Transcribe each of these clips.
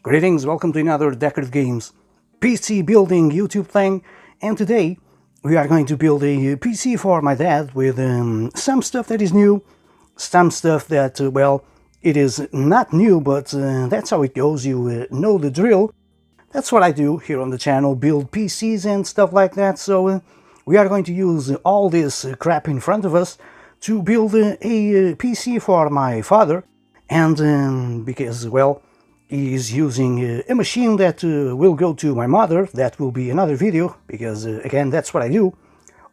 Greetings, welcome to another Deckard Games PC building YouTube thing, and today we are going to build a PC for my dad with some stuff that is new, some stuff that, well, it is not new, but that's how it goes, you know the drill. That's what I do here on the channel, build PCs and stuff like that, so we are going to use all this crap in front of us to build a PC for my father, and because, well, he is using a machine that will go to my mother. That will be another video, because again, that's what I do.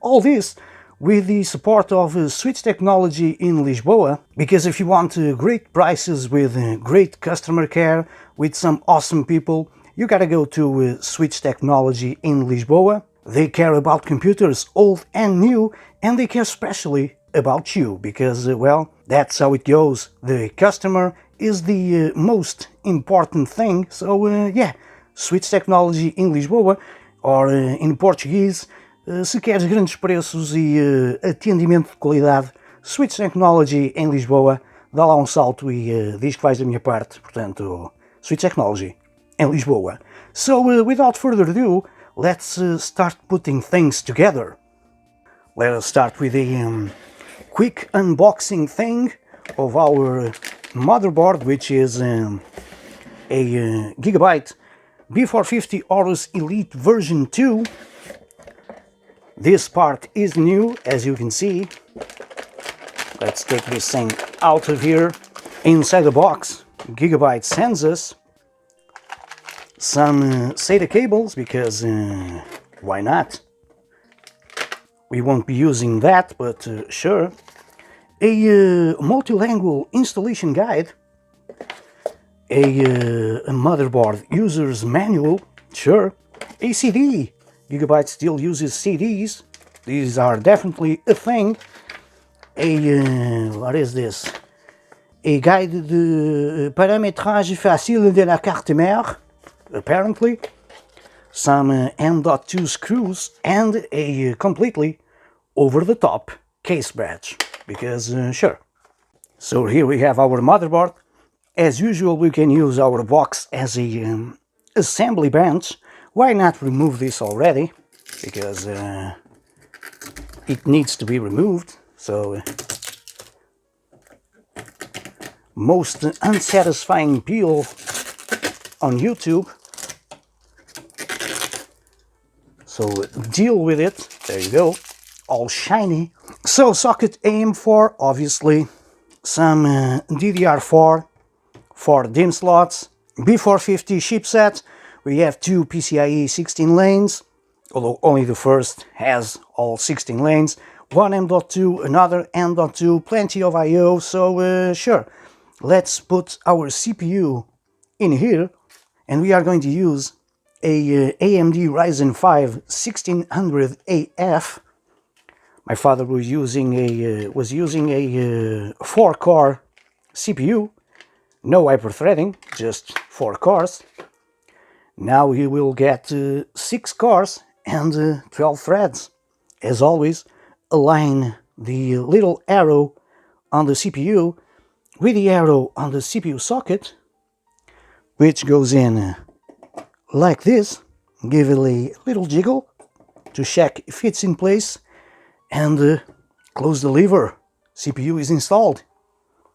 All this with the support of Switch Technology in Lisboa, because if you want great prices with great customer care, with some awesome people, you gotta go to Switch Technology in Lisboa. They care about computers, old and new, and they care especially about you, because, well, that's how it goes. The customer is the most important thing, so yeah, Switch Technology em Lisboa, or em português, se queres grandes preços e atendimento de qualidade, Switch Technology em Lisboa, dá lá um salto e diz que vais da minha parte, portanto, Switch Technology em Lisboa. So without further ado, let's start putting things together. Let us start with a quick unboxing thing of our motherboard, which is a Gigabyte B450 Aorus Elite version 2. This part is new, as you can see. Let's take this thing out of here. Inside the box, Gigabyte sends us some SATA cables, because why not? We won't be using that, but sure. A multilingual installation guide, a motherboard user's manual, sure, a CD. Gigabyte still uses CDs, these are definitely a thing. What is this? A guide de paramétrage facile de la carte mère, apparently. Some M.2 screws and a completely over-the-top case badge, because sure. So here we have our motherboard. As usual, we can use our box as a assembly bench. Why not remove this already? Because it needs to be removed. So most unsatisfying peel on YouTube. So deal with it. There you go. All shiny. So socket AM4, obviously. Some DDR4 for DIMM slots. B450 chipset. We have two PCIe 16 lanes, although only the first has all 16 lanes. One M.2, another M.2, plenty of I/O, so sure. Let's put our CPU in here, and we are going to use a AMD Ryzen 5 1600AF. My father was using a 4-core CPU, no hyper-threading, just 4 cores. Now he will get 6 cores and 12 threads. As always, align the little arrow on the CPU with the arrow on the CPU socket, which goes in like this. Give it a little jiggle to check if it's in place, and close the lever. CPU is installed.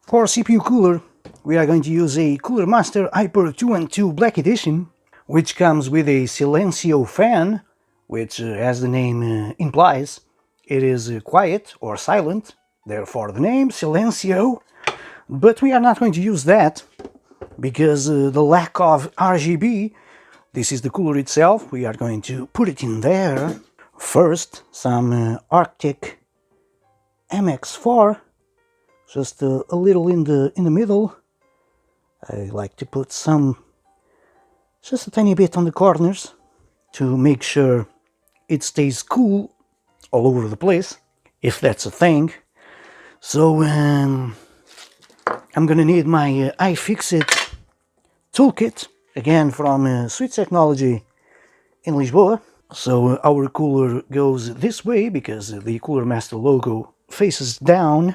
For CPU cooler, we are going to use a Cooler Master Hyper 212 Black Edition, which comes with a Silencio fan, which, as the name implies, it is quiet or silent, therefore the name Silencio. But we are not going to use that, because the lack of RGB, this is the cooler itself, we are going to put it in there. First, some Arctic MX4, just a little in the middle. I like to put some, just a tiny bit on the corners, to make sure it stays cool all over the place, if that's a thing. So I'm gonna need my iFixit toolkit, again from Switch Technology in Lisboa. So our cooler goes this way, because the Cooler Master logo faces down,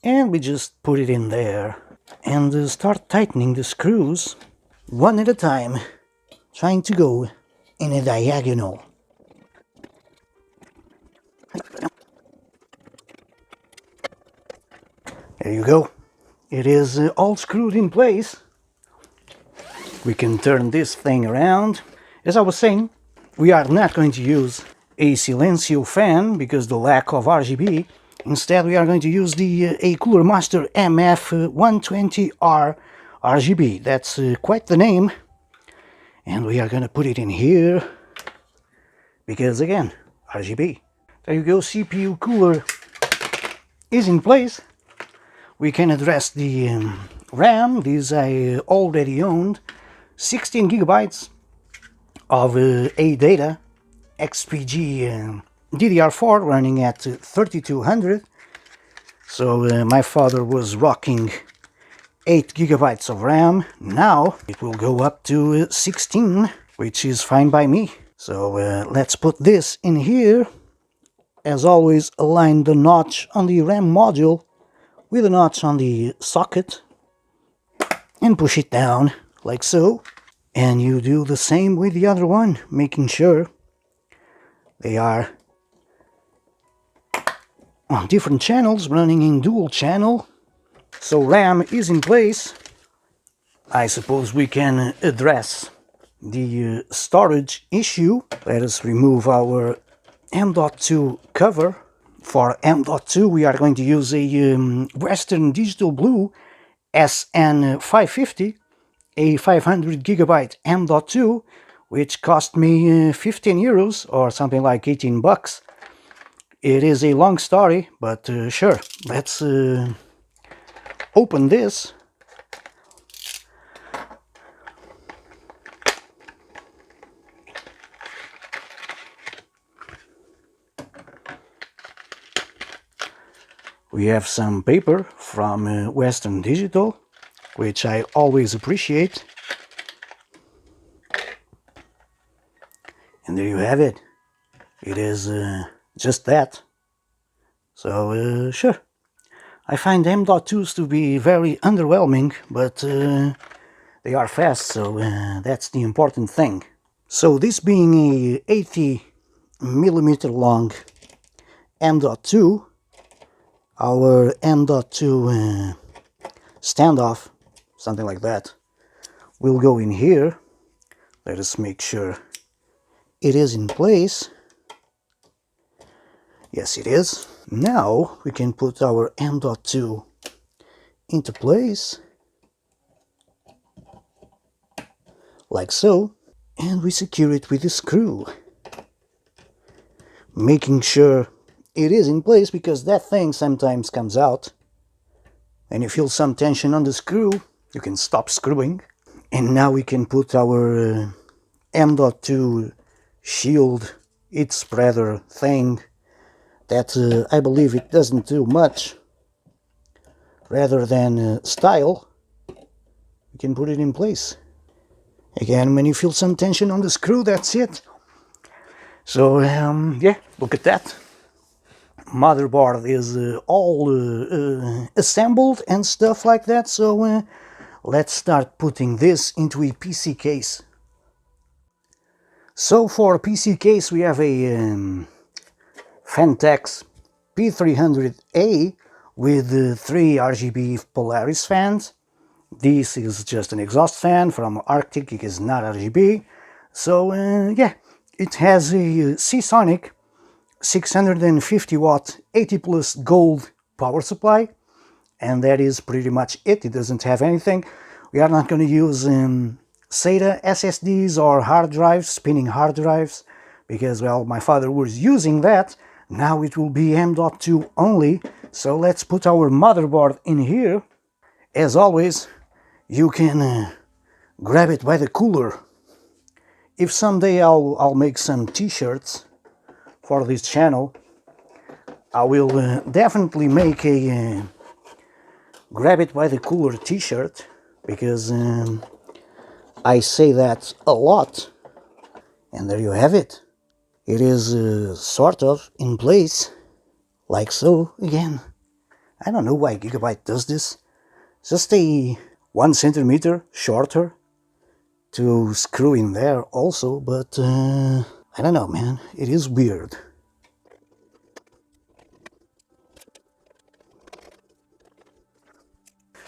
and we just put it in there. and start tightening the screws one at a time, trying to go in a diagonal. There you go. It is all screwed in place. We can turn this thing around. As I was saying, we are not going to use a Silencio fan because the lack of RGB. Instead, we are going to use the a Cooler Master MF120R RGB. That's quite the name. And we are going to put it in here because, again, RGB. There you go, CPU cooler is in place. We can address the RAM. These I already owned. 16 gigabytes of ADATA XPG DDR4 running at 3200. So my father was rocking 8 gigabytes of RAM. Now it will go up to 16, which is fine by me. So let's put this in here. As always, align the notch on the RAM module with a notch on the socket and push it down like so. And you do the same with the other one, making sure they are on different channels, running in dual channel. So RAM is in place. I suppose we can address the storage issue. Let us remove our M.2 cover. For M.2 we are going to use a Western Digital Blue SN550, a 500 gigabyte M.2, which cost me 15 euros or something like 18 bucks. It is a long story, but sure, let's open this. We have some paper from Western Digital, which I always appreciate. And there you have it. It is just that. So sure. I find M.2s to be very underwhelming, but they are fast, so that's the important thing. So this being a 80 millimeter long M.2, our M.2 standoff, something like that, will go in here. Let us make sure it is in place. Yes, it is. Now we can put our M.2 into place, like so, and we secure it with a screw, making sure it is in place, because that thing sometimes comes out and you feel some tension on the screw. You can stop screwing. And now we can put our M.2 shield, heat spreader thing that I believe it doesn't do much. Rather than style, we can put it in place. Again, when you feel some tension on the screw, that's it. So yeah, look at that. Motherboard is all assembled and stuff like that. So let's start putting this into a PC case. So for a PC case we have a Fantex P300A with 3 RGB Polaris fans. This is just an exhaust fan from Arctic, it is not RGB. So yeah, it has a Seasonic 650 watt 80 plus gold power supply, and that is pretty much it. It doesn't have anything. We are not going to use SATA SSDs or hard drives, spinning hard drives, because, well, my father was using that. Now it will be M.2 only. So let's put our motherboard in here. As always, you can grab it by the cooler. If someday I'll make some t-shirts for this channel, I will definitely make a grab it by the cooler t-shirt, because I say that a lot. And there you have it. It is sort of in place, like so. Again, I don't know why Gigabyte does this. just a 1 centimeter shorter to screw in there also, but I don't know, man, it is weird.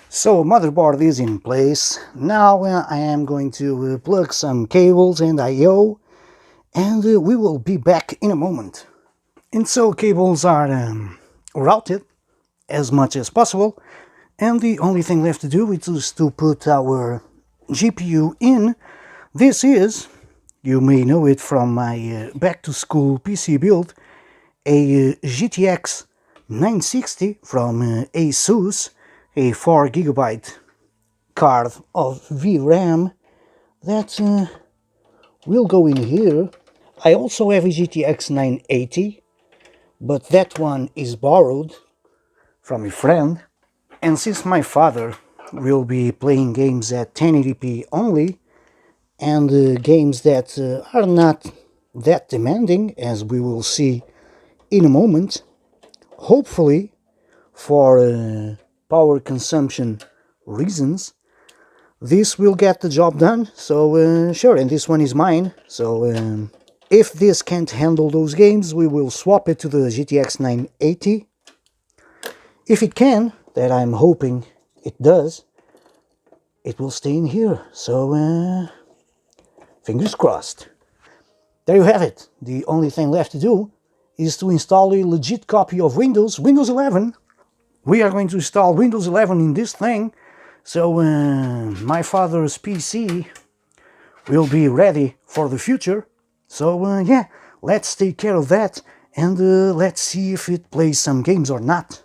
So motherboard is in place. Now I am going to plug some cables and I/O, and we will be back in a moment. And so cables are routed as much as possible, and the only thing left to do is to put our GPU in. This is, you may know it from my back to school PC build, a GTX 960 from ASUS, a 4 GB card of VRAM that will go in here. I also have a GTX 980, but that one is borrowed from a friend. And since my father will be playing games at 1080p only, and games that are not that demanding, as we will see in a moment, hopefully for power consumption reasons, this will get the job done. So sure, and this one is mine, so if this can't handle those games, we will swap it to the GTX 980. If it can, that I'm hoping it does, it will stay in here, so fingers crossed. There you have it. The only thing left to do is to install a legit copy of Windows 11. We are going to install Windows 11 in this thing, so my father's PC will be ready for the future. So yeah, let's take care of that, and let's see if it plays some games or not.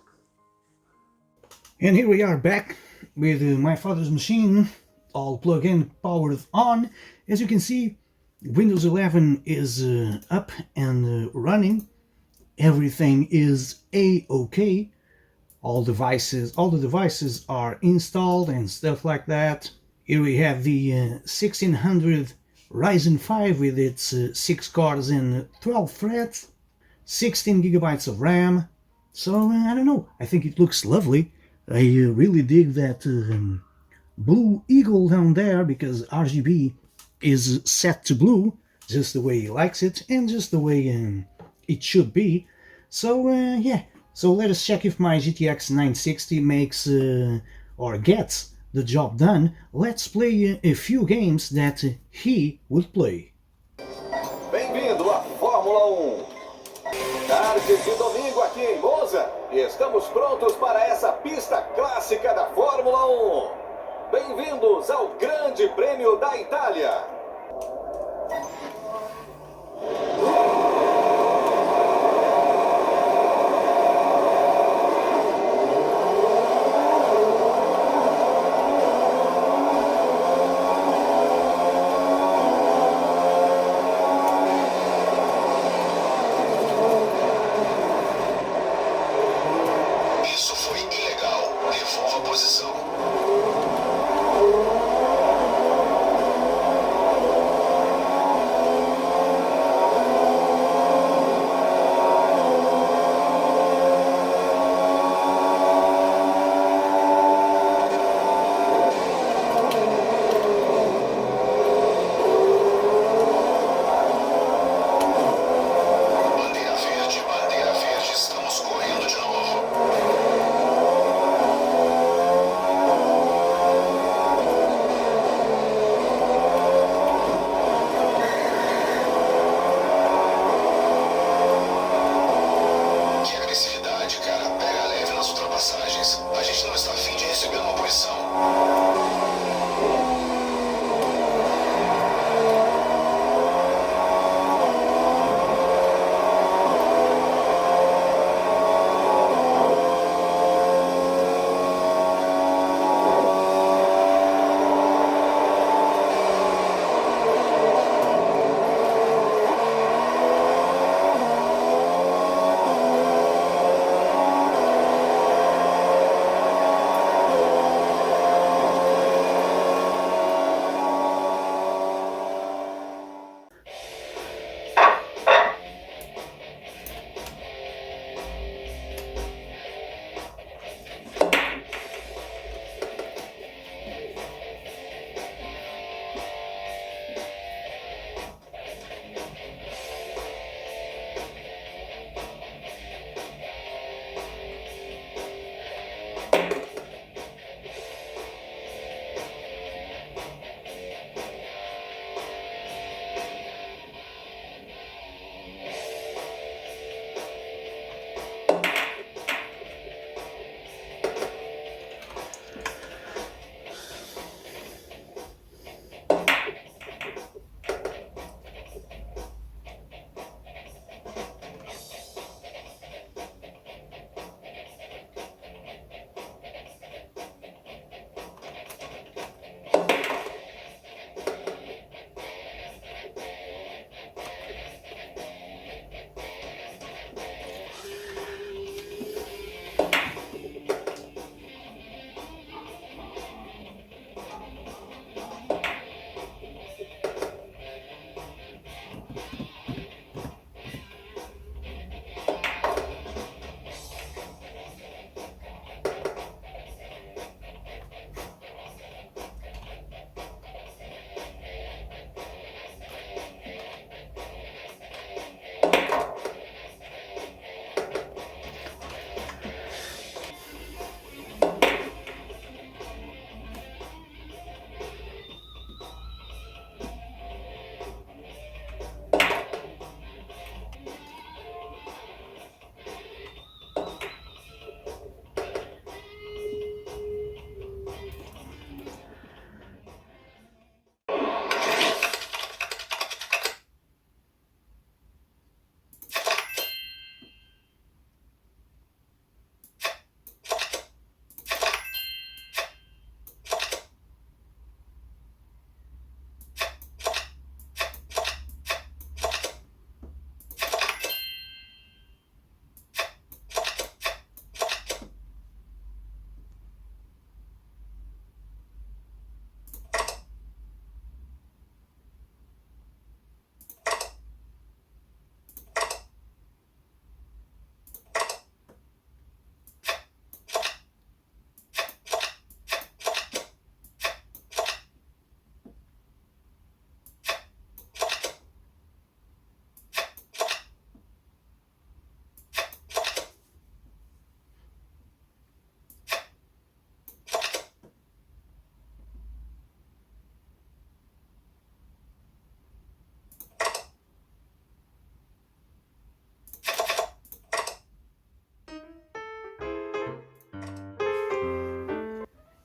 And here we are back with my father's machine all plugged in, powered on. As you can see, Windows 11 is up and running. Everything is a-okay. All the devices are installed and stuff like that. Here we have the 1600 Ryzen 5 with its 6 cores and 12 threads, 16 gigabytes of RAM. So I don't know, I think it looks lovely. I really dig that blue eagle down there, because RGB is set to blue, just the way he likes it and just the way it should be. So yeah, so let us check if my GTX 960 makes or gets the job done. Let's play a few games that he would play. Bem-vindo à Fórmula 1. Tarde de domingo aqui em Monza, e estamos prontos para essa pista clássica da Fórmula 1. Bem-vindos ao Grande Prêmio da Itália.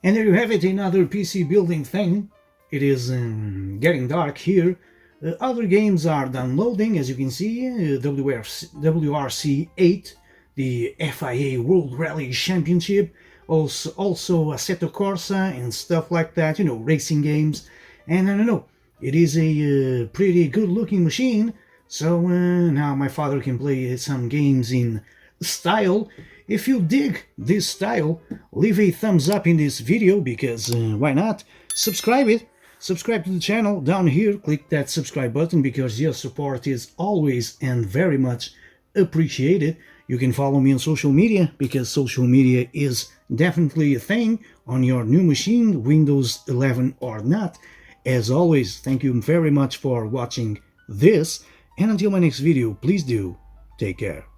And there you have it, another PC building thing. It is getting dark here. Other games are downloading, as you can see. WRC 8, the FIA World Rally Championship, also Assetto Corsa and stuff like that, you know, racing games. And I don't know, it is a pretty good looking machine, so now my father can play some games in style. If you dig this style, leave a thumbs up in this video, because why not? Subscribe to the channel down here, click that subscribe button, because your support is always and very much appreciated. You can follow me on social media, because social media is definitely a thing on your new machine, Windows 11 or not. As always, thank you very much for watching this, and until my next video, please do take care.